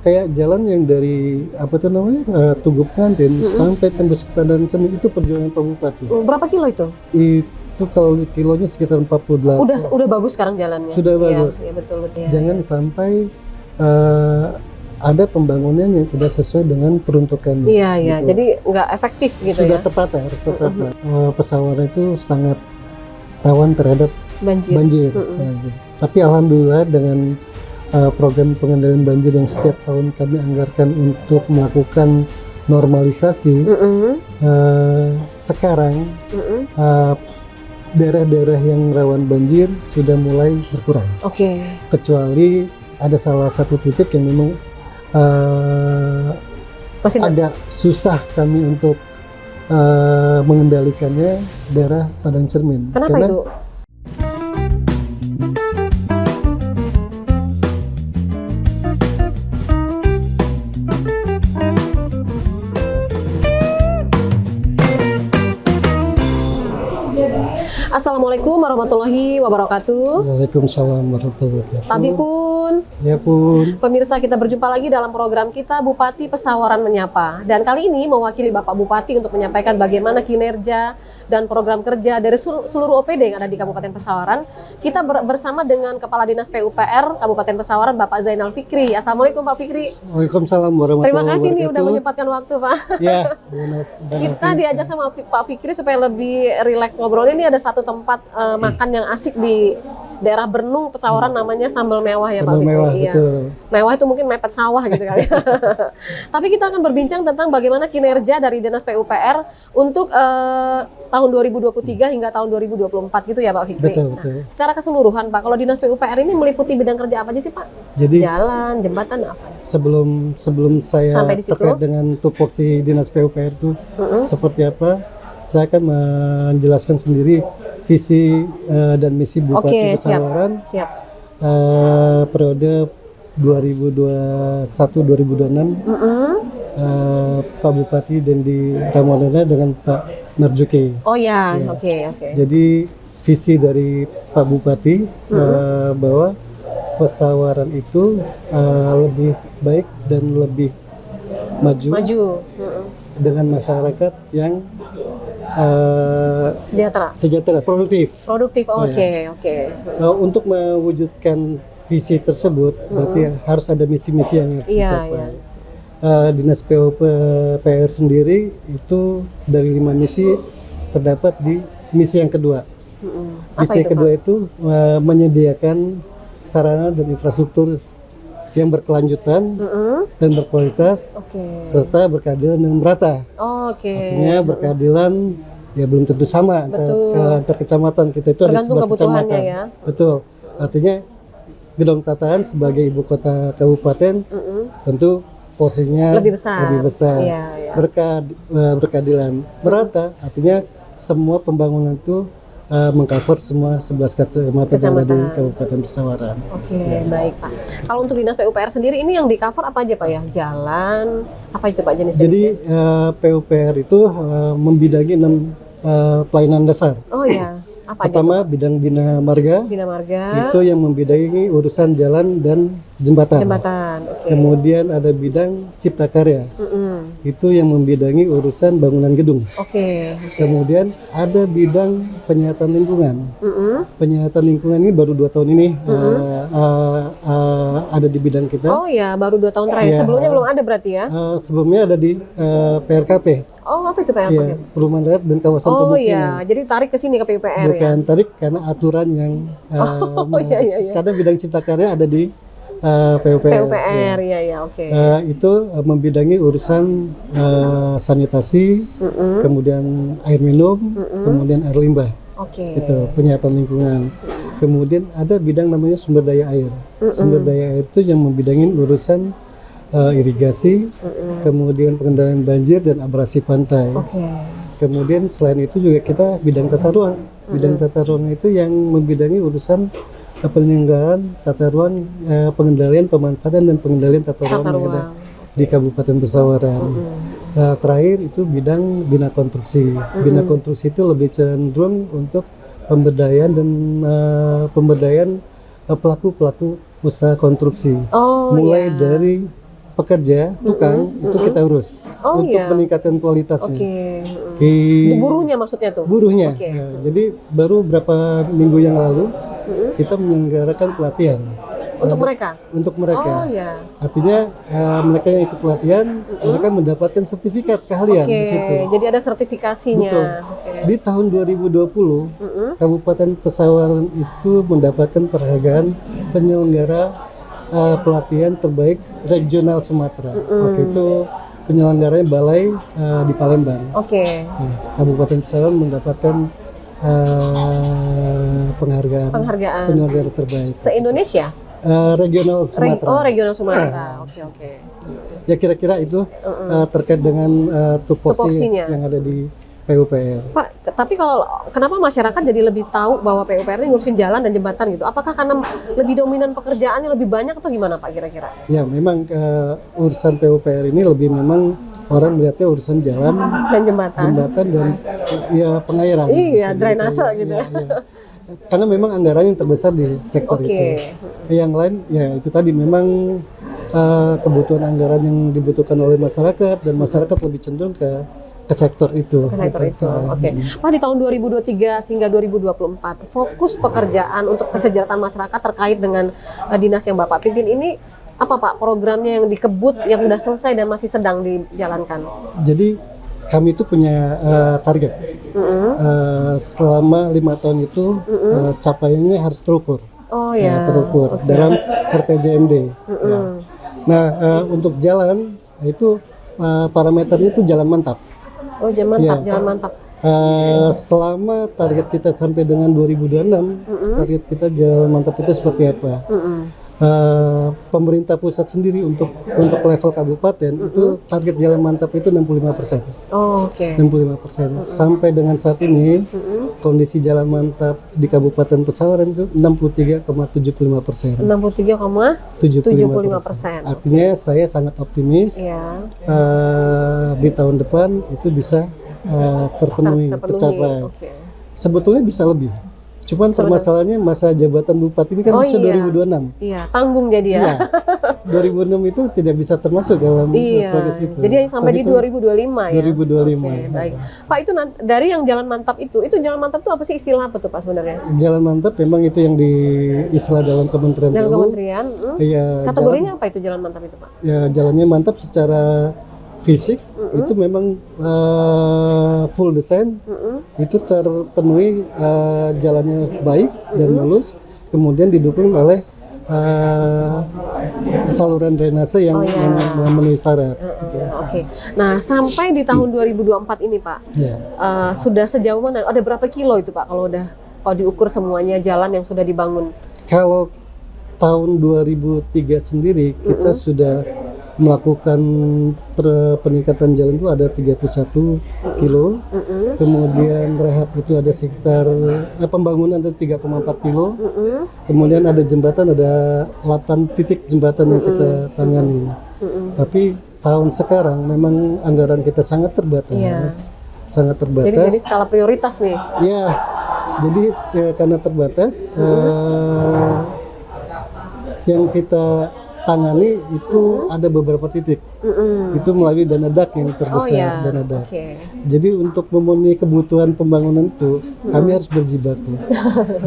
kayak jalan yang dari apa tuh namanya Tugu Pengantin sampai tembus ke Padang Cermin itu perjuangan Pak Bupati. Berapa kilo itu? Itu kalau kilonya sekitar 48. Udah bagus sekarang jalannya. Sudah bagus. Iya, betul. Jangan sampai ada pembangunan yang tidak sesuai dengan peruntukannya. Iya, gitu. jadi nggak efektif gitu Sudah ya. tepat, harus tepat. Pesawaran itu sangat rawan terhadap banjir. Tapi alhamdulillah dengan program pengendalian banjir yang setiap tahun kami anggarkan untuk melakukan normalisasi, sekarang daerah-daerah yang rawan banjir sudah mulai berkurang. Kecuali ada salah satu titik yang memang masih agak susah kami untuk mengendalikannya, daerah Padang Cermin. Kenapa itu? Assalamualaikum warahmatullahi wabarakatuh. Waalaikumsalam warahmatullahi wabarakatuh. Tapi Pun. Ya Pun. Pemirsa, kita berjumpa lagi dalam program kita Bupati Pesawaran Menyapa. Dan kali ini mewakili Bapak Bupati untuk menyampaikan bagaimana kinerja dan program kerja dari seluruh OPD yang ada di Kabupaten Pesawaran. Kita bersama dengan Kepala Dinas PUPR Kabupaten Pesawaran, Bapak Zainal Fikri. Assalamualaikum Pak Fikri. Waalaikumsalam warahmatullahi wabarakatuh. Terima kasih nih udah menyempatkan waktu Pak. Ya. Kita diajak sama Pak Fikri supaya lebih rileks ngobrolnya. Ini ada satu tempat makan yang asik di daerah Bernung Pesawaran, namanya Sambal Mewah ya Pak Fikri. Mewah, iya. betul. Mewah itu mungkin mepet sawah gitu kali. Tapi kita akan berbincang tentang bagaimana kinerja dari Dinas PUPR untuk tahun 2023 hingga tahun 2024 gitu ya Pak Fikri. Betul. Secara keseluruhan Pak, kalau Dinas PUPR ini meliputi bidang kerja apa aja sih Pak? Jadi jalan, jembatan apa? Sebelum saya terkait dengan tupoksi Dinas PUPR itu seperti apa, saya akan menjelaskan sendiri visi dan misi Bupati Pesawaran. Siap. Periode 2021-2026, Pak Bupati Dendi Ramadana dengan Pak Marzuki. Oh ya, oke. Jadi visi dari Pak Bupati bahwa Pesawaran itu lebih baik dan lebih maju. Dengan masyarakat yang sejahtera, produktif. Oke. Untuk mewujudkan visi tersebut, berarti harus ada misi-misi yang harus dicapai. Dinas PUPR sendiri itu dari 5 misi terdapat di misi yang kedua. Misi yang kedua itu menyediakan sarana dan infrastruktur yang berkelanjutan dan berkualitas, serta berkeadilan dan merata. Artinya berkeadilan ya belum tentu sama antar kecamatan. Kita itu ada 11 kecamatan. Ya. Betul. Artinya Gedong Tataan sebagai ibu kota kabupaten tentu porsinya lebih besar. Iya. Berkeadilan merata, artinya semua pembangunan itu mengcover semua 11 kecamatan yang ada di Kabupaten Pesawaran. Baik Pak. Kalau untuk Dinas PUPR sendiri ini yang di cover apa aja Pak ya? Jalan, apa itu Pak jenisnya? Jadi PUPR itu membidangi 6 pelayanan dasar. Apa pertama aja, bidang Bina Marga. Itu yang membidangi urusan jalan dan jembatan. Kemudian ada bidang Cipta Karya. Itu yang membidangi urusan bangunan gedung. Kemudian ada bidang penyihatan lingkungan. Penyihatan lingkungan ini baru 2 tahun ini ada di bidang kita. Baru 2 tahun terakhir. Sebelumnya belum ada berarti ya? Sebelumnya ada di PRKP. Apa itu PRKP? Perumahan Rakyat dan Kawasan Pemukiman. Jadi tarik ke sini ke PUPR. Bukan tarik karena aturan yang karena bidang Cipta Karya ada di PUPR. Itu membidangi urusan sanitasi, kemudian air minum, kemudian air limbah. Itu penyihatan lingkungan. Kemudian ada bidang namanya sumber daya air. Sumber daya air itu yang membidangi urusan irigasi, kemudian pengendalian banjir dan abrasi pantai. Kemudian selain itu juga kita bidang tata ruang. Bidang tata ruang itu yang membidangi urusan penyelenggaraan tata ruang, pengendalian, pemanfaatan dan pengendalian tata ruang yang ada di Kabupaten Pesawaran. Terakhir itu bidang bina konstruksi. Bina konstruksi itu lebih cenderung untuk pemberdayaan dan pemberdayaan pelaku usaha konstruksi. Mulai dari pekerja, tukang, itu kita urus untuk peningkatan kualitasnya. Di buruhnya maksudnya tuh? Buruhnya. Ya, jadi baru berapa minggu yang lalu kita menyelenggarakan pelatihan. Untuk mereka? Untuk mereka. Oh ya. Artinya mereka yang ikut pelatihan, mereka mendapatkan sertifikat keahlian di situ. Jadi ada sertifikasinya. Betul. Di tahun 2020, Kabupaten Pesawaran itu mendapatkan penghargaan penyelenggara pelatihan terbaik regional Sumatera. Waktu itu penyelenggaranya balai di Palembang. Kabupaten Pesawaran mendapatkan penghargaan penyelenggara terbaik. Se-Indonesia? Regional Sumatera. Regional Sumatera. Oke. Ya kira-kira itu terkait dengan tupoksinya yang ada di PUPR. Pak, tapi kenapa masyarakat jadi lebih tahu bahwa PUPR ini ngurusin jalan dan jembatan gitu? Apakah karena lebih dominan pekerjaannya lebih banyak atau gimana Pak kira-kira? Ya memang urusan PUPR ini lebih memang orang melihatnya urusan jalan dan jembatan dan ya pengairan. Iya, drainase gitu. Ya. Karena memang anggaran yang terbesar di sektor itu. Yang lain ya itu tadi memang kebutuhan anggaran yang dibutuhkan oleh masyarakat dan masyarakat lebih cenderung ke sektor itu. Pak, di tahun 2023 hingga 2024 fokus pekerjaan untuk kesejahteraan masyarakat terkait dengan dinas yang Bapak pimpin ini apa Pak programnya yang dikebut yang sudah selesai dan masih sedang dijalankan? Jadi kami itu punya target selama 5 tahun itu capaiannya harus terukur. Terukur dalam RPJMD. Nah untuk jalan itu parameternya itu jalan mantap. Jalan mantap. Selama target kita sampai dengan 2026, target kita jalan mantap itu seperti apa? Pemerintah pusat sendiri untuk level kabupaten itu target jalan mantap itu 65%. 65%. Sampai dengan saat ini kondisi jalan mantap di Kabupaten Pesawaran itu 63,75%. 63,75%. Artinya saya sangat optimis di tahun depan itu bisa terpenuhi, tercapai. Sebetulnya bisa lebih. Cuman permasalahannya masa jabatan bupati ini kan bisa 2026. Iya, tanggung jadi ya. 2006 itu tidak bisa termasuk dalam progres itu. Jadi sampai di 2025 ya. 2025. Baik. Pak, itu dari yang jalan mantap itu jalan mantap itu apa sih, istilah apa tuh Pak sebenarnya? Jalan mantap memang itu yang di istilah dalam Kementerian. Dalam Kementerian. Iya. Kategorinya apa itu jalan mantap itu Pak? Ya jalannya mantap secara fisik itu memang full design itu terpenuhi, jalannya baik dan mulus, kemudian didukung oleh saluran drainase yang memenuhi syarat. Nah sampai di tahun 2024 ini Pak, sudah sejauh mana? Ada berapa kilo itu Pak kalau diukur semuanya jalan yang sudah dibangun? Kalau tahun 2003 sendiri kita sudah melakukan peningkatan jalan itu ada 31 kilo, kemudian rehab itu ada sekitar pembangunan ada 3,4 kilo, kemudian ada jembatan ada 8 titik jembatan yang kita tangani. Tapi tahun sekarang memang anggaran kita sangat terbatas, Jadi skala prioritas nih. Ya, jadi karena terbatas, yang kita tangani itu ada beberapa titik. Itu melalui dana DAK yang terbesar, dana DAK. Jadi untuk memenuhi kebutuhan pembangunan itu kami harus berjibaku,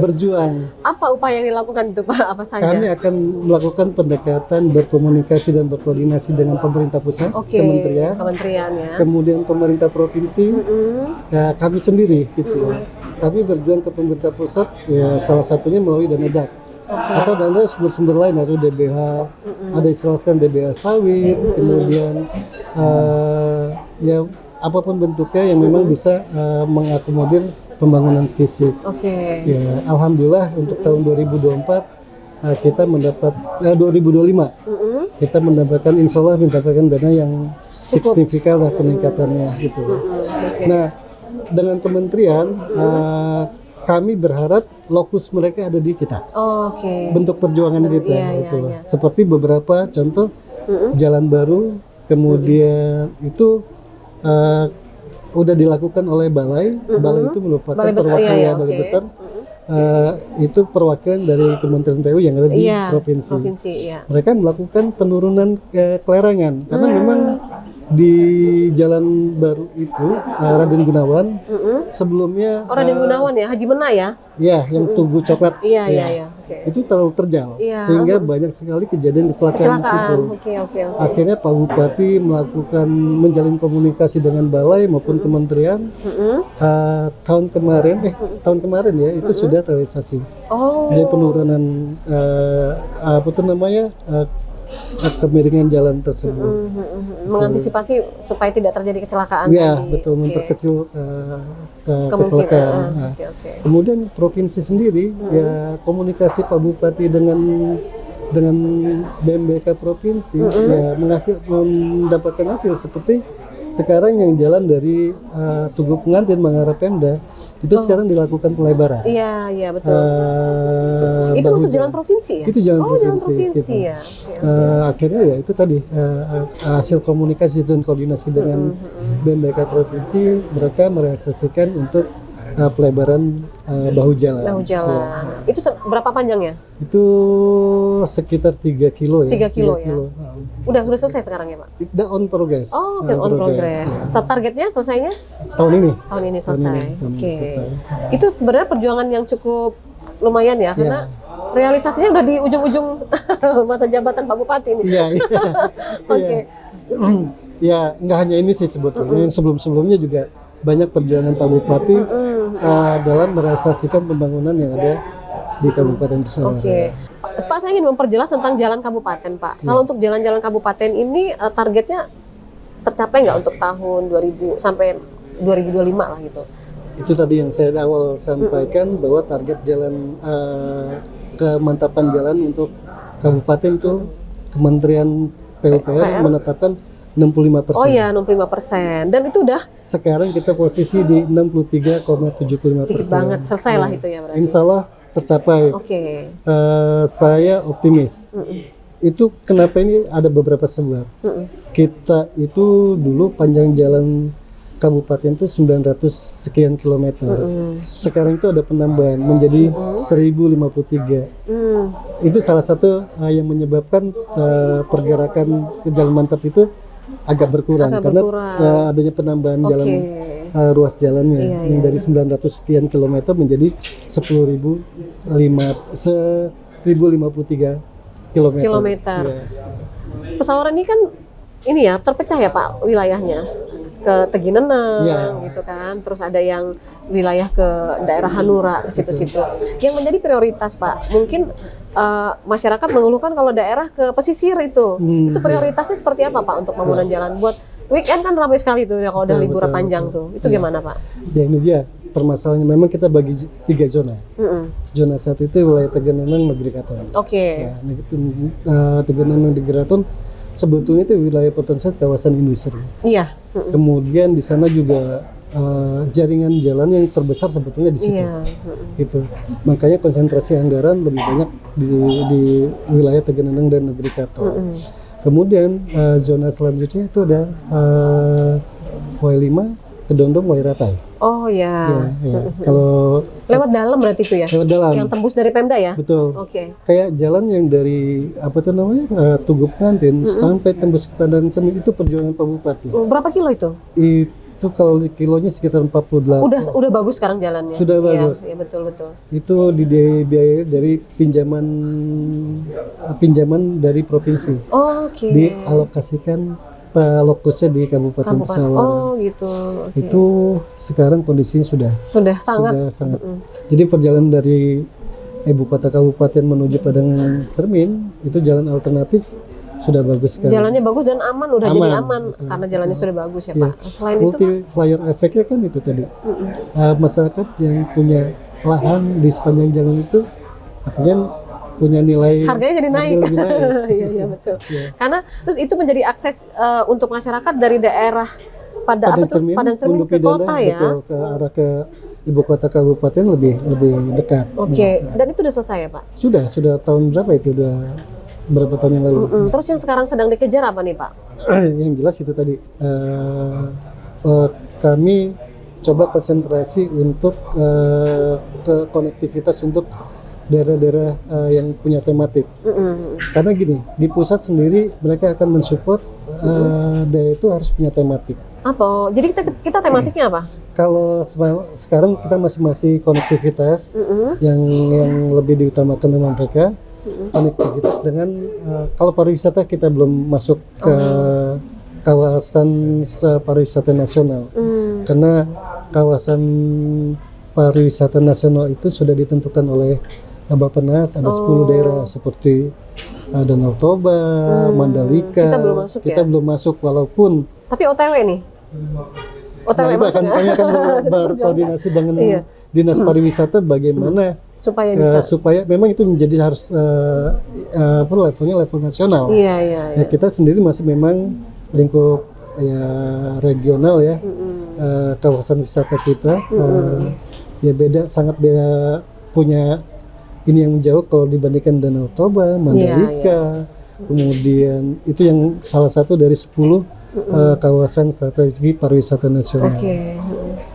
berjuang. Apa upaya yang dilakukan itu Pak? Apa saja? Kami akan melakukan pendekatan, berkomunikasi dan berkoordinasi dengan pemerintah pusat, kementerian ya. Kemudian pemerintah provinsi, ya, kami sendiri gitu. Kami berjuang ke pemerintah pusat, ya salah satunya melalui dana DAK. Atau dana sumber-sumber lain, atau DBH, ada istilahkan DBH sawit, kemudian ya apapun bentuknya yang memang bisa mengakomodir pembangunan fisik. Ya, alhamdulillah untuk tahun 2024 kita mendapat 2025 kita mendapatkan, insya Allah mendapatkan dana yang signifikan lah peningkatannya gitu. Nah dengan kementerian kami berharap lokus mereka ada di kita. Bentuk perjuangan kita gitu. Seperti beberapa contoh jalan baru, kemudian itu udah dilakukan oleh balai. Balai itu merupakan perwakilan balai besar. itu perwakilan dari Kementerian PU yang ada di Iya, provinsi. iya. Mereka melakukan penurunan kelerengan karena memang di Jalan Baru itu Raden Gunawan sebelumnya Raden Gunawan ya, Haji Mena ya? ya yang Tugu Coklat Iya. Oke. itu terlalu terjal Iya. sehingga banyak sekali kejadian kecelakaan di situ. Oke. Akhirnya Pak Bupati melakukan menjalin komunikasi dengan balai maupun kementerian. Tahun kemarin ya itu sudah terrealisasi. Oh. Jadi penurunan kemiringan jalan tersebut. Mengantisipasi supaya tidak terjadi kecelakaan. Ya, tadi. betul, Oke. memperkecil Kemungkinan. kecelakaan. Nah, Oke. kemudian provinsi sendiri ya komunikasi Pak Bupati dengan BMBK provinsi ya mendapatkan hasil seperti sekarang yang jalan dari Tugu Pengantin mengarah Pemda itu sekarang dilakukan pelebaran. Iya betul. Itu bahu masuk jalan provinsi ya? Itu jalan jalan provinsi. provinsi gitu. ya. Akhirnya ya itu tadi hasil komunikasi dan koordinasi dengan BMBK provinsi mereka merealisasikan untuk pelebaran bahu jalan. Bahu jalan. Itu berapa panjangnya? Itu sekitar 3 kilo ya. 3 kilo ya. 3 kilo. Udah selesai sekarang ya, Pak? Udah on progress. Oh, on progress. Ya. Targetnya selesainya Tahun ini. tahun ini selesai. Tahun ini Oke. selesai. Itu sebenarnya perjuangan yang cukup lumayan ya, karena realisasinya udah di ujung-ujung masa jabatan Pak Bupati ini. Iya. Oke. Ya, nggak hanya ini sih sebetulnya. Yang sebelum-sebelumnya juga banyak perjuangan Pak Bupati dalam merealisasikan pembangunan yang ada di Kabupaten Pesawaran. Oke. Pak, saya ingin memperjelas tentang jalan kabupaten, Pak. Kalau untuk jalan-jalan kabupaten ini targetnya tercapai nggak untuk tahun 2000 sampai 2025 lah gitu? Itu tadi yang saya awal sampaikan bahwa target jalan kemantapan jalan untuk kabupaten itu Kementerian PUPR menetapkan 65%. Oh iya, 65%. Dan itu udah Sekarang kita posisi di 63,75%. dikit banget, selesai lah itu ya berarti. Insya Allah tercapai. Oke. Saya optimis. Itu kenapa ini ada beberapa sebab. Kita itu dulu panjang jalan kabupaten itu 900 sekian kilometer. Sekarang itu ada penambahan menjadi 1053. Itu salah satu yang menyebabkan pergerakan ke jalan mantap itu agak berkurang karena adanya penambahan jalan ruas jalannya yang dari 900 sekian kilometer menjadi 1053 kilometer. Ya. Pesawaran ini kan ini ya terpecah ya Pak wilayahnya ke Tegineneng gitu kan, terus ada yang wilayah ke daerah Hanura ke situ-situ. Yang menjadi prioritas Pak, mungkin masyarakat mengeluhkan kalau daerah ke pesisir itu prioritasnya seperti apa Pak untuk pembangunan jalan? Buat weekend kan ramai sekali tuh ya kalau udah liburan panjang tuh, itu gimana Pak? Ya ini dia permasalahannya, memang kita bagi 3 zona. Zona 1 itu wilayah Tegineneng Negeri Kraton. Oke. Tegineneng Negeri Kraton sebetulnya itu wilayah potensial kawasan industri. Iya. Kemudian di sana juga jaringan jalan yang terbesar sebetulnya di situ. Gitu. Makanya konsentrasi anggaran lebih banyak di wilayah Tegineneng dan Negeri Kraton. Kemudian zona selanjutnya itu ada Y5, Kedondong, Wairatai. Oh ya. Kalau lewat dalam berarti itu ya? Lewat dalam. Yang tembus dari Pemda ya? Betul. Oke. Kayak jalan yang dari Tugu Pengantin sampai tembus ke Padang Cermin itu perjuangan Pak Bupati. Berapa kilo itu? Itu kalau kilonya sekitar 48. Udah bagus sekarang jalannya. Sudah bagus. Iya betul. Itu dibiayai dari pinjaman dari provinsi. Oh, oke. Dialokasikan lokusnya di Kabupaten Pesawaran. Oh gitu. Okay. Itu sekarang kondisinya sudah sangat. Jadi perjalanan dari ibu kota kabupaten menuju Padang Cermin itu jalan alternatif sudah bagus sekali. Jalannya bagus dan aman, jadi aman karena jalannya sudah bagus ya Pak. Selain itu multiplier efeknya kan itu tadi. Masyarakat yang punya lahan di sepanjang jalan itu artinya punya nilai harganya jadi naik. Iya betul. Karena terus itu menjadi akses untuk masyarakat dari daerah Padang Cermin ke kota ya. Betul, ke arah ke ibu kota kabupaten lebih dekat. Oke. Dan itu sudah selesai ya Pak? Sudah tahun berapa itu? Udah berapa tahun yang lalu. Terus yang sekarang sedang dikejar apa nih Pak? Yang jelas itu tadi kami coba konsentrasi untuk ke konektivitas untuk daerah-daerah yang punya tematik. Karena gini, di pusat sendiri mereka akan mensupport daerah itu harus punya tematik. Apa? Jadi kita tematiknya apa? Kalau sekarang kita masih konektivitas yang lebih diutamakan dengan mereka. Konektivitas dengan kalau pariwisata kita belum masuk ke kawasan pariwisata nasional. Karena kawasan pariwisata nasional itu sudah ditentukan oleh Bappenas, ada 10 daerah seperti Danau Toba, Mandalika. Kita belum masuk walaupun. Tapi OTW nih. OTW Nah, itu kami akan berkoordinasi dengan Dinas Pariwisata bagaimana supaya memang itu menjadi harus levelnya level nasional. Ya, kita sendiri masih memang lingkup regional ya, kawasan wisata kita ya sangat beda, punya ini yang jauh kalau dibandingkan Danau Toba, Mandalika, kemudian itu yang salah satu dari 10 kawasan strategi pariwisata nasional.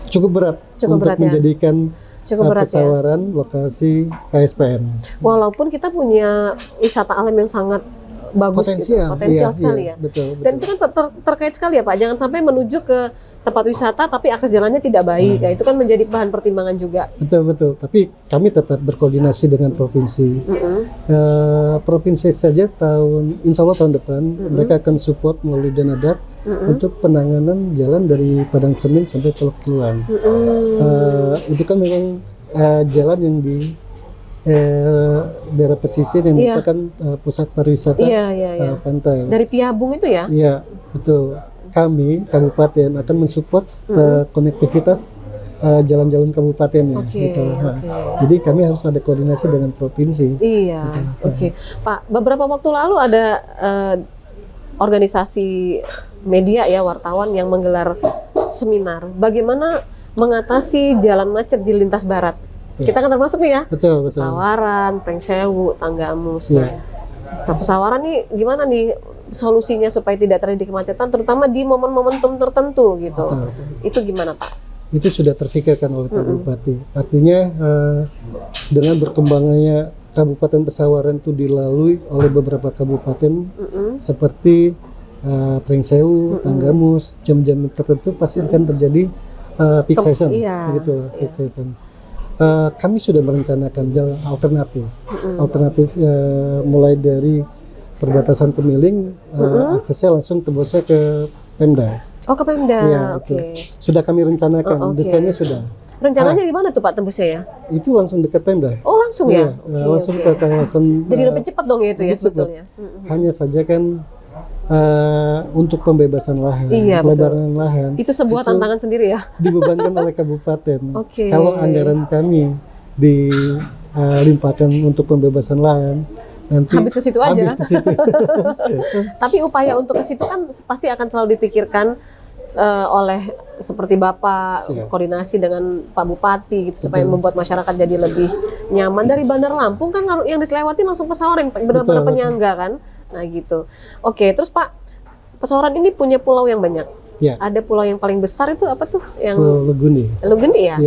Cukup berat untuk menjadikan pesawaran lokasi KSPN. Walaupun kita punya wisata alam yang sangat bagus, potensial sekali ya. Betul. Dan itu kan terkait sekali ya Pak. Jangan sampai menuju ke tempat wisata tapi akses jalannya tidak baik. Ya, itu kan menjadi bahan pertimbangan juga. Betul. Tapi kami tetap berkoordinasi dengan provinsi. Provinsi saja insya Allah tahun depan mereka akan support melalui dana DAP untuk penanganan jalan dari Padang Cermin sampai Teluk Kiluan. Itu kan memang jalan yang di daerah pesisir yang merupakan pusat pariwisata pantai. Dari Piabung itu ya? Iya, betul. Kami kabupaten akan mensupport konektivitas jalan-jalan kabupatennya. Jadi kami harus ada koordinasi dengan provinsi. Iya, Pak, beberapa waktu lalu ada organisasi media ya, wartawan yang menggelar seminar bagaimana mengatasi jalan macet di lintas barat. Kita kan termasuk nih ya, betul. Pesawaran, Prengsewu, Tanggamus. Pesawaran nih gimana nih solusinya supaya tidak terjadi kemacetan, terutama di momen-momentum tertentu gitu. Itu gimana Pak? Itu sudah terfikirkan oleh Pak Bupati. Artinya dengan berkembangannya Kabupaten Pesawaran itu dilalui oleh beberapa kabupaten seperti Prengsewu, Tanggamus, jam-jam tertentu pasti akan terjadi peak season, gitu, peak season. Kami sudah merencanakan jalan alternatif, mulai dari perbatasan Pemiling, aksesnya langsung tembusnya ke Pemda. Oh, ke Pemda, ya, sudah kami rencanakan, desainnya sudah. Rencananya di mana tuh Pak tembusnya ya? Itu langsung dekat Pemda. Oh langsung ya? Langsung ke kawasan. Jadi lebih cepat dong ya itu ya sebetulnya. Hanya saja kan untuk pembebasan lahan, pelebaran lahan. Itu sebuah tantangan sendiri ya? Dibebankan oleh kabupaten. Kalau anggaran kami dilimpahkan untuk pembebasan lahan, nanti habis ke situ aja. Habis ke situ. Tapi upaya untuk ke situ kan pasti akan selalu dipikirkan oleh seperti Bapak, koordinasi dengan Pak Bupati gitu, supaya membuat masyarakat jadi lebih nyaman. Dari Bandar Lampung kan yang diselewati langsung Pesawaran, benar-benar penyangga kan. Nah gitu. Terus Pak, Pesawaran ini punya pulau yang banyak. Ada pulau yang paling besar itu apa tuh? Yang Pulau Legundi. Legundi ya?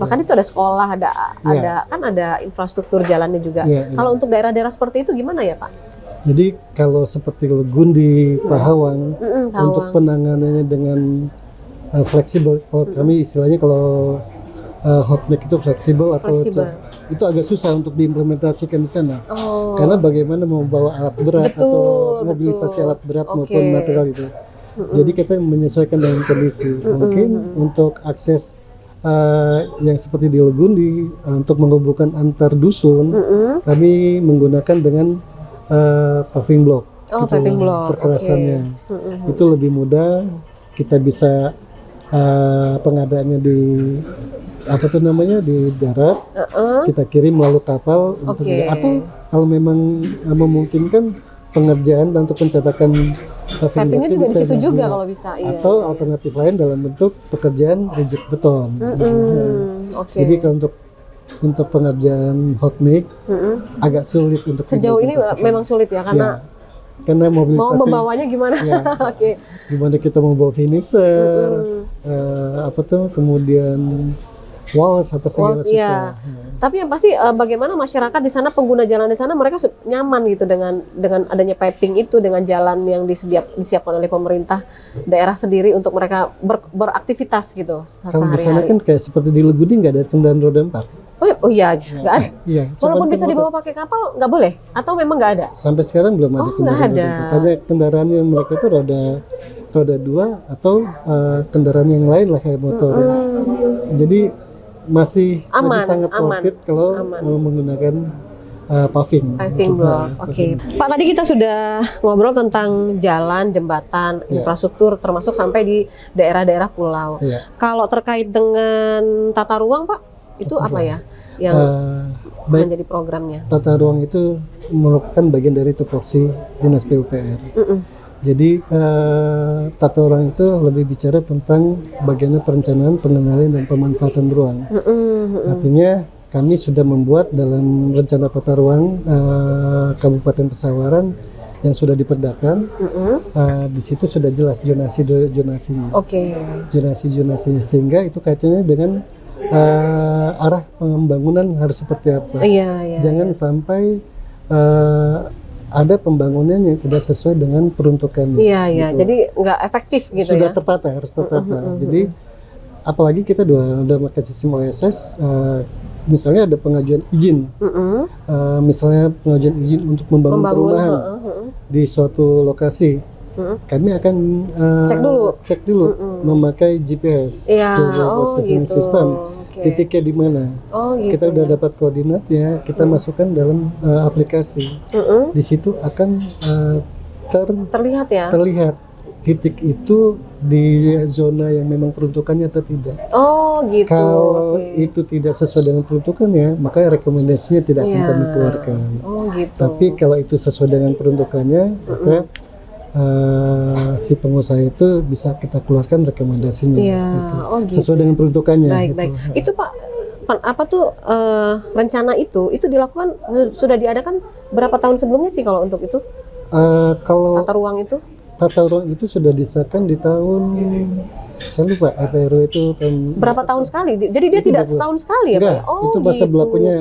Bahkan itu ada sekolah, ada infrastruktur jalannya juga. Kalau untuk daerah-daerah seperti itu gimana ya Pak? Jadi kalau seperti Legundi, Pahawang, untuk penanganannya dengan fleksibel. Kalau kami istilahnya kalau hotmix itu fleksibel atau itu agak susah untuk diimplementasikan di sana. Karena bagaimana membawa alat berat atau mobilisasi alat berat maupun material itu. Jadi kita menyesuaikan dengan kondisi. Mungkin untuk akses yang seperti di Legundi untuk menghubungkan antar dusun, kami menggunakan dengan paving block. Paving block. Perkerasannya itu lebih mudah. Kita bisa pengadaannya di di darat, kita kirim melalui kapal untuk atau kalau memang memungkinkan pengerjaan dan untuk pencetakan paving itu di situ juga kalau bisa. Atau alternatif lain dalam bentuk pekerjaan rigid beton. Jadi kalau untuk pengerjaan hot mix agak sulit untuk sejauh ini memang sulit ya, karena karena mobilisasi. Mau membawanya gimana? Ya, Oke. gimana kita mau bawa finisher, kemudian walls apa segala Walls, susah. iya. Tapi yang pasti bagaimana masyarakat di sana, pengguna jalan di sana, mereka nyaman gitu dengan adanya piping itu, dengan jalan yang disiapkan oleh pemerintah daerah sendiri untuk mereka beraktivitas gitu. Kalau di sana kan kayak seperti di Legudi nggak ada kendaraan roda 4. Oh iya, nggak ada. Iya, Walaupun cuman bisa dibawa pakai kapal, nggak boleh? Atau memang nggak ada? sampai sekarang belum ada Oh, kendaraan nggak roda ada. 4. Hanya kendaraan yang mereka itu roda 2 atau kendaraan yang lain lah kayak motor. Jadi masih sangat worth it kalau mau menggunakan paving. Paving block. Oke. Pak, tadi kita sudah ngobrol tentang jalan, jembatan, infrastruktur, termasuk sampai di daerah-daerah pulau. Iya. Kalau terkait dengan tata ruang, Pak, itu apa ya yang Baik, menjadi programnya? tata ruang itu merupakan bagian dari tupoksi Dinas PUPR. Jadi tata ruang itu lebih bicara tentang bagaimana perencanaan, pengenalan, dan pemanfaatan ruang. Artinya kami sudah membuat dalam rencana tata ruang Kabupaten Pesawaran yang sudah diperdakan. Di situ sudah jelas zonasinya. Oke. Zonasinya, sehingga itu kaitannya dengan arah pembangunan harus seperti apa. Iya. Jangan sampai ada pembangunan yang tidak sesuai dengan peruntukannya. Iya. gitu. Jadi nggak efektif gitu Sudah ya? tertata, harus tertata. Jadi apalagi kita udah pakai sistem OSS, misalnya ada pengajuan izin, misalnya pengajuan izin untuk membangun perumahan di suatu lokasi, kami akan cek dulu memakai GPS, Geographic Positioning System. Titiknya di mana? Gitu. Kita udah dapat koordinatnya, kita masukkan dalam aplikasi. Di situ akan terlihat ya? terlihat titik itu di zona yang memang peruntukannya atau tidak. Oh gitu. Kalau itu tidak sesuai dengan peruntukannya, maka rekomendasinya tidak akan kami keluarkan. Oh gitu. Tapi kalau itu sesuai dengan peruntukannya, maka si pengusaha itu bisa kita keluarkan rekomendasinya. Gitu. Gitu. Sesuai dengan peruntukannya. Baik. Itu Pak, apa tuh rencana itu dilakukan sudah diadakan berapa tahun sebelumnya sih kalau untuk itu? Kalau Tata ruang itu? Tata ruang itu sudah disahkan di tahun, saya lupa RW itu tahun berapa tahun sekali? Jadi dia tidak setahun sekali ya Pak? Enggak, itu masa berlakunya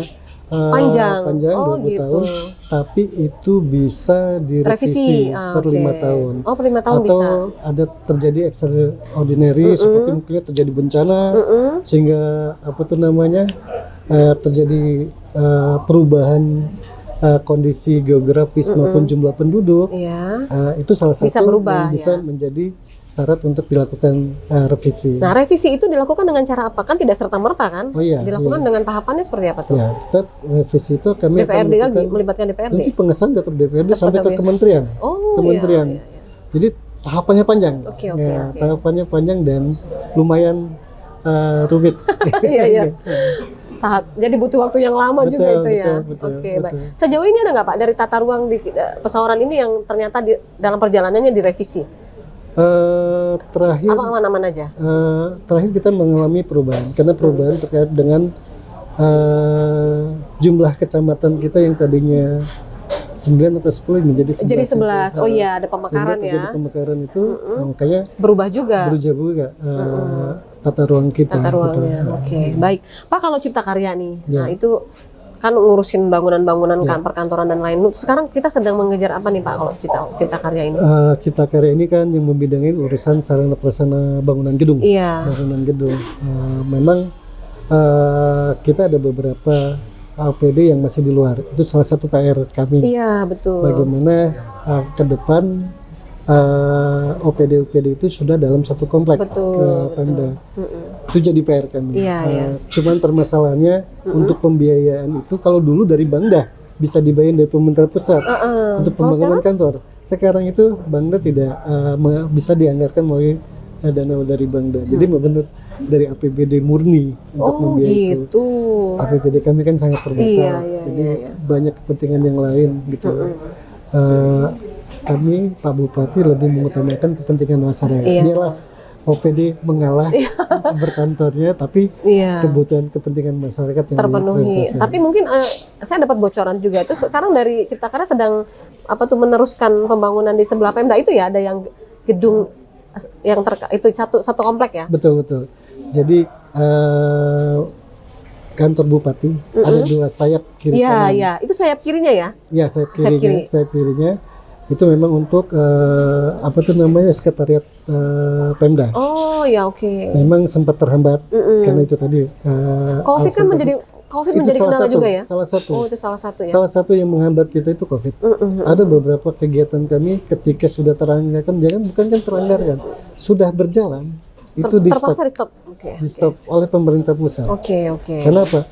panjang 20 tahun, tapi itu bisa direvisi per 5 tahun. Oh, per 5 tahun atau bisa. ada terjadi extraordinary seperti mungkin terjadi bencana sehingga terjadi perubahan kondisi geografis maupun jumlah penduduk. Itu salah satu yang bisa menjadi syarat untuk dilakukan revisi. Nah, revisi itu dilakukan dengan cara apa? Kan tidak serta-merta kan? Dilakukan dengan tahapannya seperti apa tuh? Ya, tetap revisi itu kami DPRD lagi, melibatkan DPRD? Nanti pengesahan tetap DPRD sampai ke kementerian. Kementerian. Jadi tahapannya panjang. Tahapannya panjang dan lumayan rumit. Iya. Jadi butuh waktu yang lama juga itu ya. Oke, baik. Sejauh ini ada nggak Pak dari tata ruang di Pesawaran ini yang ternyata dalam perjalanannya direvisi? Terakhir apa aman-aman aja? Terakhir kita mengalami perubahan karena perubahan terkait dengan jumlah kecamatan kita yang tadinya 9 atau 10 menjadi 11. Jadi 11. Oh iya, ada pemekaran ya. Jadi pemekaran itu makanya berubah juga tata ruang kita. Tata ruangnya. Oke, baik. Pak, kalau Cipta Karya nih, Ya. nah itu kan ngurusin bangunan-bangunan perkantoran dan lain. Sekarang kita sedang mengejar apa nih Pak kalau Cipta Karya ini? Cipta Karya ini kan yang membidangi urusan sarana prasarana bangunan gedung. Iya. Bangunan gedung. Memang kita ada beberapa OPD yang masih di luar. Itu salah satu PR kami. Iya, betul. Bagaimana ke depan OPD itu sudah dalam satu komplek ke Pemda. Itu jadi PR kami. Cuman permasalahannya untuk pembiayaan itu kalau dulu dari Bangda bisa dibayar dari pemerintah pusat untuk pembangunan kantor. Sekarang itu Bangda tidak bisa dianggarkan melalui dana dari Bangda. Jadi benar dari APBD murni untuk membiayai itu. APBD kami kan sangat terbatas. Jadi banyak kepentingan yang lain gitu. Kami Pak Bupati lebih mengutamakan kepentingan masyarakat. Biarlah OPD mengalah berkantornya, tapi kebutuhan kepentingan masyarakat yang terpenuhi. Tapi mungkin saya dapat bocoran juga itu sekarang dari Cipta Karya sedang meneruskan pembangunan di sebelah Pemda itu ya, ada yang gedung yang itu satu komplek ya? Betul. Jadi kantor bupati ada 2 sayap kiri kanan. Iya, itu sayap kirinya ya? Ya, sayap kirinya itu memang untuk sekretariat Pemda. Oh ya, oke. Memang sempat terhambat karena itu tadi. COVID kan menjadi kendala juga ya? Salah satu. Oh, itu salah satu ya? Salah satu yang menghambat kita itu COVID. Ada beberapa kegiatan kami ketika sudah teranggarkan, bukan teranggarkan, sudah berjalan, itu di stop. Terpaksa di stop. Di stop oleh pemerintah pusat. Oke. Kenapa?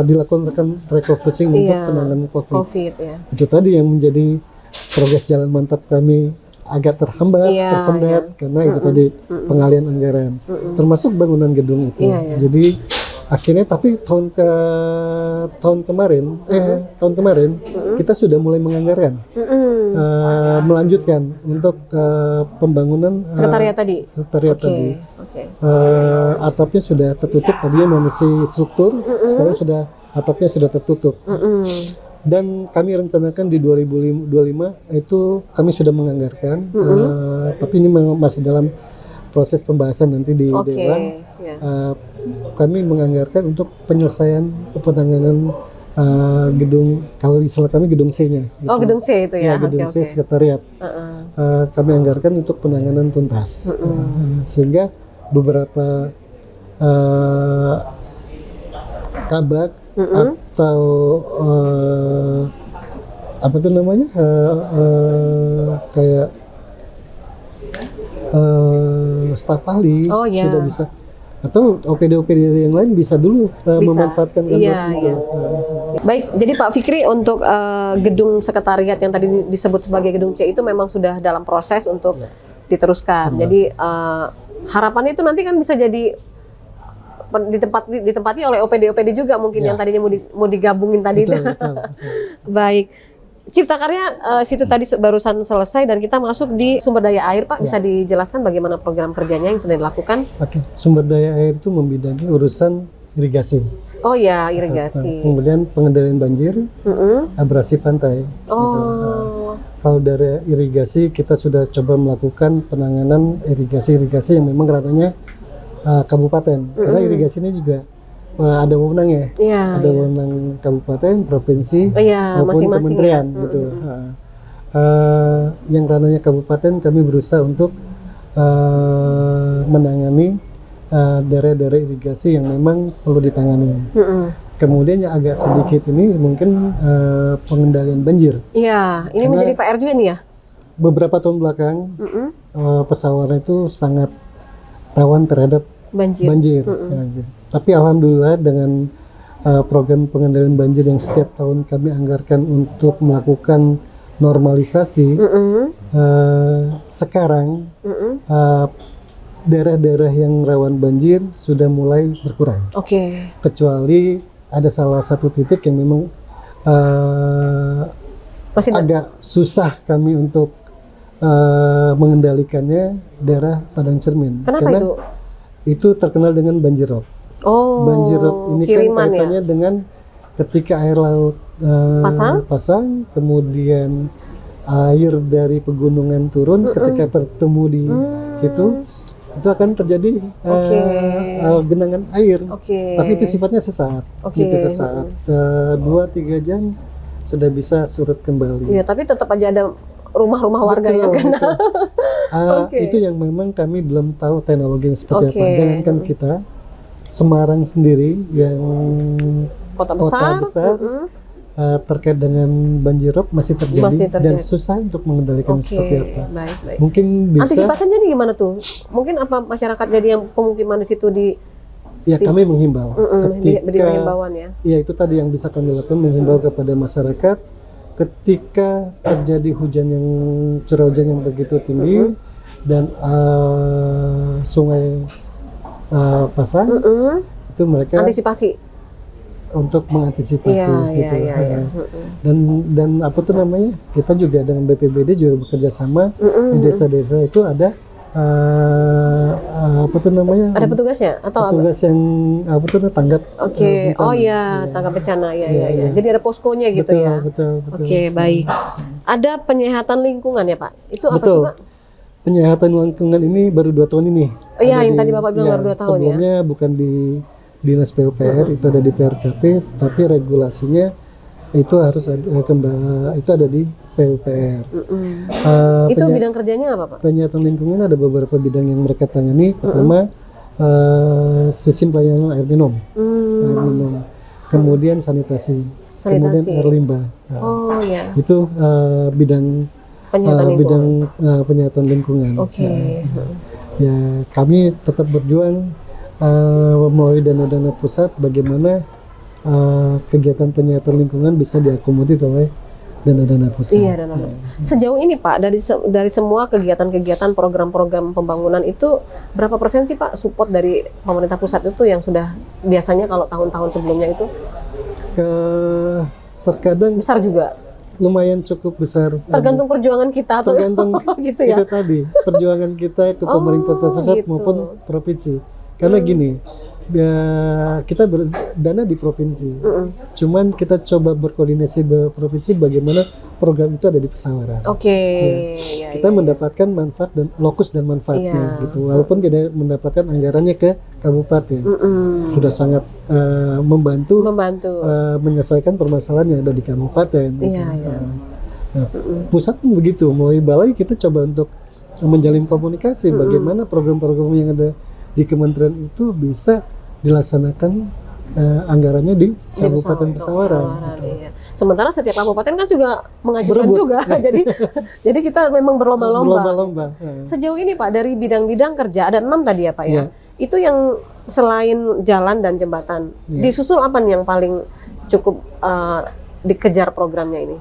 Dilakukan refocusing untuk penanganan COVID ya. Itu tadi yang menjadi progres jalan mantap kami agak terhambat, tersendat karena itu tadi pengalian anggaran, termasuk bangunan gedung itu. Jadi akhirnya tapi tahun kemarin kita sudah mulai menganggarkan, melanjutkan untuk pembangunan sekretariat tadi. Atapnya sudah tertutup, tadinya masih struktur, sekarang atapnya sudah tertutup. Dan kami rencanakan di 2025 itu kami sudah menganggarkan, tapi ini masih dalam proses pembahasan nanti di Dewan. Kami menganggarkan untuk penyelesaian penanganan gedung, kalau istilah kami gedung C-nya. Gitu. Oh, gedung C itu ya? Gedung C sekretariat. Kami anggarkan untuk penanganan tuntas, sehingga beberapa kabak atau kayak staf ahli sudah bisa, atau OPD yang lain bisa dulu memanfaatkan kantor itu. Baik, jadi Pak Fikri, untuk gedung sekretariat yang tadi disebut sebagai gedung C itu memang sudah dalam proses untuk diteruskan. Jadi harapannya itu nanti kan bisa jadi ditempati oleh OPD juga mungkin yang tadinya mau digabungin tadi. Betul. Baik, Cipta Karya situ tadi barusan selesai dan kita masuk di sumber daya air, Pak. Bisa dijelaskan bagaimana program kerjanya yang sedang dilakukan? Oke, sumber daya air itu membidangi urusan irigasi. Oh ya, irigasi. Kemudian pengendalian banjir, abrasi pantai. Gitu. Kalau dari irigasi kita sudah coba melakukan penanganan irigasi yang memang ranahnya kabupaten, karena irigasi ini juga ada wewenang ada wewenang kabupaten, provinsi, maupun kementerian gitu. Yang ranahnya kabupaten kami berusaha untuk menangani daerah-daerah irigasi yang memang perlu ditangani. Kemudian yang agak sedikit ini mungkin pengendalian banjir. Iya, ini menjadi PR juga nih ya. Beberapa tahun belakang Pesawaran itu sangat rawan terhadap banjir. Tapi alhamdulillah dengan program pengendalian banjir yang setiap tahun kami anggarkan untuk melakukan normalisasi, sekarang daerah-daerah yang rawan banjir sudah mulai berkurang. Kecuali ada salah satu titik yang memang agak susah kami untuk mengendalikannya, daerah Padang Cermin. Kenapa karena itu terkenal dengan banjirop. Banjirop ini kan kaitannya dengan ketika air laut pasang, kemudian air dari pegunungan turun, ketika bertemu di situ, itu akan terjadi genangan air. Tapi itu sifatnya sesaat, gitu sesaat, 2-3 jam sudah bisa surut kembali. Iya, tapi tetap aja ada rumah-rumah warga yang kena. Itu yang memang kami belum tahu teknologinya seperti apa. Jangankan kita, Semarang sendiri yang kota besar terkait dengan banjirop masih terjadi dan susah untuk mengendalikan seperti apa. Baik. Mungkin bisa. Antisipasinya jadi gimana tuh? Mungkin apa masyarakat jadi yang pemukiman di situ kami menghimbau. Ketika himbauan ya. Ya, itu tadi yang bisa kami lakukan, menghimbau kepada masyarakat ketika terjadi curah hujan yang begitu tinggi dan sungai pasang, itu mereka antisipasi untuk mengantisipasi gitu. Dan apa tuh namanya, kita juga dengan BPBD juga bekerja sama di desa-desa itu ada apa tuh namanya, ada petugasnya atau petugas yang apa tuh tanggap bencana. Tanggap bencana ya. Jadi ada poskonya gitu. Betul. Baik. ada penyehatan lingkungan ya Pak? Itu apa Betul. sih Pak? Penyehatan lingkungan ini baru 2 tahun ini. Oh iya, Ada yang tadi Bapak bilang baru 2 tahun ya. Sebelumnya bukan di Dinas PUPR, itu ada di PRKP, tapi regulasinya itu harus itu ada di PUPR. Itu bidang kerjanya apa Pak? Penyehatan lingkungan ada beberapa bidang yang mereka tangani. Pertama, sistem pelayanan air minum, kemudian sanitasi, kemudian air limbah. Oh ya. Itu bidang penyehatan lingkungan. Oke. Ya, kami tetap berjuang melalui dana-dana pusat bagaimana kegiatan penyehatan lingkungan bisa diakomodir oleh dana-dana pusat. Iya, dana. Sejauh ini Pak, dari semua kegiatan-kegiatan program-program pembangunan itu berapa persen sih Pak support dari pemerintah pusat itu yang sudah biasanya kalau tahun-tahun sebelumnya itu? Terkadang Besar juga. Lumayan cukup besar. Tergantung perjuangan kita atau tergantung gitu ya. itu tadi perjuangan kita ke pemerintah pusat gitu. maupun provinsi. Karena gini, ya, kita berdana di provinsi, cuman kita coba berkoordinasi ke provinsi bagaimana program itu ada di Pesawaran. Oke. Ya, kita mendapatkan manfaat dan lokus dan manfaatnya gitu, walaupun tidak mendapatkan anggarannya ke kabupaten. Sudah sangat membantu menyelesaikan permasalahan yang ada di kabupaten. Gitu. Nah, pusat pun begitu, melalui balai kita coba untuk menjalin komunikasi bagaimana program-program yang ada di kementerian itu bisa dilaksanakan anggarannya di Kabupaten Pesawaran. Iya. Sementara setiap kabupaten kan juga mengajukan juga, jadi kita memang berlomba-lomba. Sejauh ini Pak, dari bidang-bidang kerja ada 6 tadi ya Pak ya. Itu yang selain jalan dan jembatan, disusul apa nih yang paling cukup dikejar programnya ini?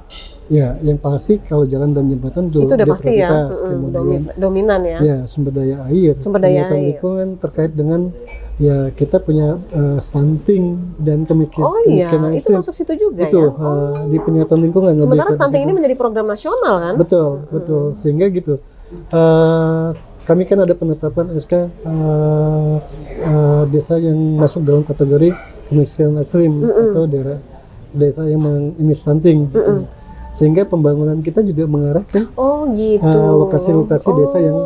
Ya, yang pasti kalau jalan dan jembatan itu udah pasti ya, kemudian dominan ya. Ya, sumber daya air, lingkungan terkait dengan ya kita punya stunting dan kemiskinan itu masuk situ juga itu, ya. Di penyehatan lingkungan. Sementara stunting ini menjadi program nasional kan? Betul. Sehingga gitu. Kami kan ada penetapan SK desa yang masuk dalam kategori kemiskinan ekstrim atau daerah desa yang ini stunting. Sehingga pembangunan kita juga mengarah ke lokasi-lokasi desa yang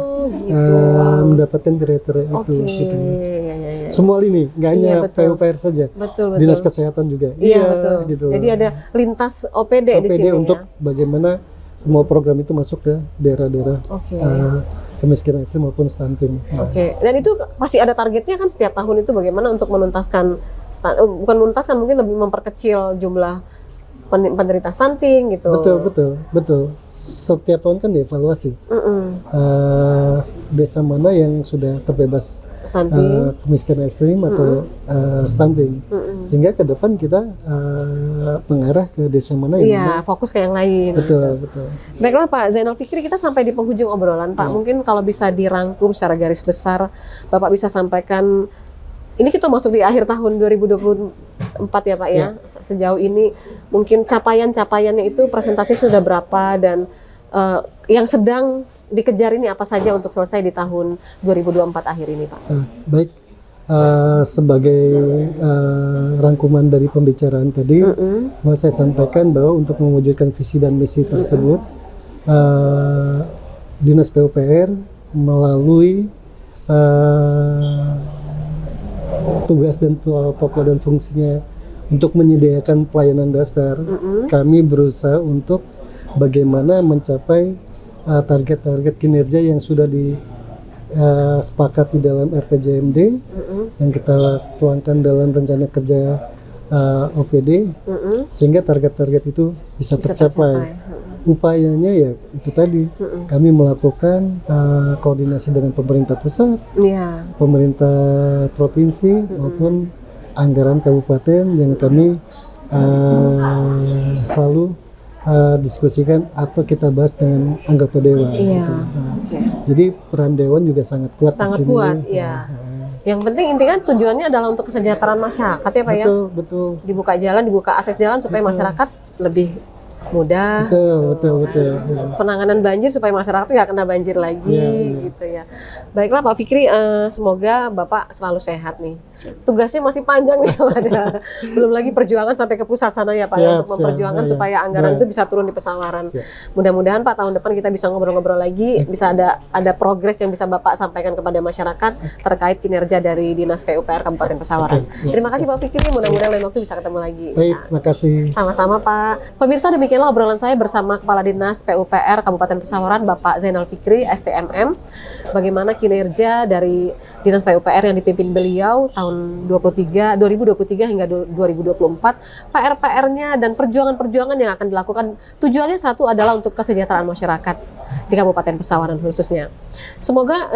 mendapatkan kriteria itu. Gitu. Semua lini, nggak hanya PUPR saja, Dinas Kesehatan juga. Betul. Gitu. Jadi ada lintas OPD di sini untuk bagaimana semua program itu masuk ke daerah-daerah kemiskinan ekstrim maupun stunting. Dan itu pasti ada targetnya kan setiap tahun itu bagaimana untuk menuntaskan, bukan menuntaskan, mungkin lebih memperkecil jumlah penderita stunting gitu. Betul. Setiap tahun kan dievaluasi desa mana yang sudah terbebas kemiskinan ekstrim atau stunting, sehingga ke depan kita mengarah ke desa mana yang fokus ke yang lain. Betul. Baiklah Pak Zainal Fikri, kita sampai di penghujung obrolan Pak. Mungkin kalau bisa dirangkum secara garis besar, Bapak bisa sampaikan. Ini kita masuk di akhir tahun 2024 ya Pak ya. Sejauh ini mungkin capaian-capaiannya itu presentasi sudah berapa, dan yang sedang dikejar ini apa saja untuk selesai di tahun 2024 akhir ini Pak? Baik, sebagai rangkuman dari pembicaraan tadi, mau saya sampaikan bahwa untuk mewujudkan visi dan misi tersebut, Dinas PUPR melalui tugas dan pokok dan fungsinya untuk menyediakan pelayanan dasar, kami berusaha untuk bagaimana mencapai target-target kinerja yang sudah disepakati dalam RPJMD, yang kita tuangkan dalam rencana kerja OPD, sehingga target-target itu bisa tercapai. Upayanya ya itu tadi, kami melakukan koordinasi dengan pemerintah pusat, pemerintah provinsi maupun anggaran kabupaten yang kami selalu diskusikan atau kita bahas dengan anggota dewan. Jadi peran dewan juga sangat kuat di sini. Yang penting intinya tujuannya adalah untuk kesejahteraan masyarakat ya Pak ya. Betul. Dibuka jalan, dibuka akses jalan supaya masyarakat lebih mudah. Betul. Penanganan banjir supaya masyarakat nggak kena banjir lagi, gitu ya. Baiklah Pak Fikri, semoga Bapak selalu sehat nih. Tugasnya masih panjang nih, belum lagi perjuangan sampai ke pusat sana ya Pak, untuk memperjuangkan supaya anggaran itu bisa turun di Pesawaran. Mudah-mudahan Pak tahun depan kita bisa ngobrol-ngobrol lagi, bisa ada progres yang bisa Bapak sampaikan kepada masyarakat terkait kinerja dari Dinas PUPR Kabupaten Pesawaran. Terima kasih Pak Fikri, mudah-mudahan lain waktu bisa ketemu lagi. Baik, terima kasih. Sama-sama Pak. Pemirsa, demikianlah obrolan saya bersama Kepala Dinas PUPR Kabupaten Pesawaran Bapak Zainal Fikri, STMM. Bagaimana kinerja dari Dinas PUPR yang dipimpin beliau tahun 2023 hingga 2024, PR-PR-nya dan perjuangan-perjuangan yang akan dilakukan. Tujuannya satu adalah untuk kesejahteraan masyarakat di Kabupaten Pesawaran khususnya. Semoga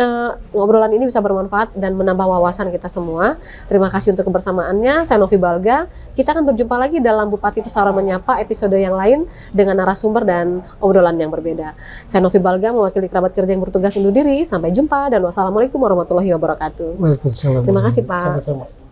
ngobrolan ini bisa bermanfaat dan menambah wawasan kita semua. Terima kasih untuk kebersamaannya. Saya Novi Balga. Kita akan berjumpa lagi dalam Bupati Pesawaran Menyapa episode yang lain dengan narasumber dan obrolan yang berbeda. Saya Novi Balga mewakili kerabat kerja yang bertugas undur diri. Sampai jumpa dan wassalamualaikum warahmatullahi wabarakatuh. Waalaikumsalam. Terima kasih Pak. Sama-sama.